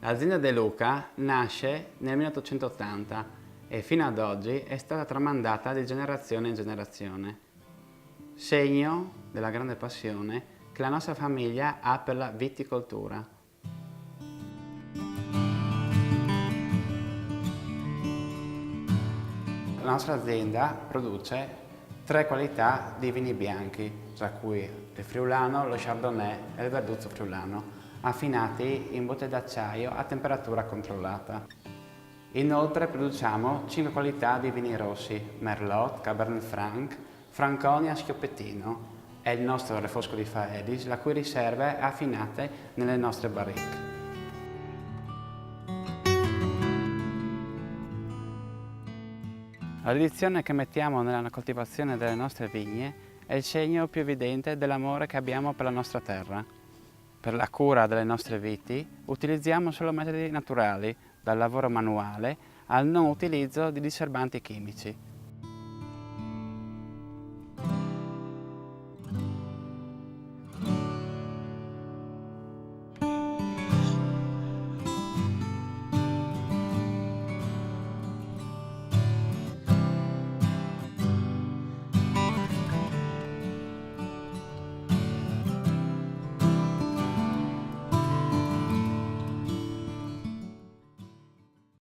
L'azienda De Luca nasce nel 1880 e fino ad oggi è stata tramandata di generazione in generazione, segno della grande passione che la nostra famiglia ha per la viticoltura. La nostra azienda produce 3 qualità di vini bianchi, tra cui il friulano, lo chardonnay e il verduzzo friulano, affinati in botte d'acciaio a temperatura controllata. Inoltre produciamo 5 qualità di vini rossi, Merlot, Cabernet Franc, Franconia e Schioppettino. È il nostro Refosco di Faedis, la cui riserve è affinate nelle nostre barrique. La dedizione che mettiamo nella coltivazione delle nostre vigne è il segno più evidente dell'amore che abbiamo per la nostra terra. Per la cura delle nostre viti utilizziamo solo metodi naturali, dal lavoro manuale al non utilizzo di disturbanti chimici.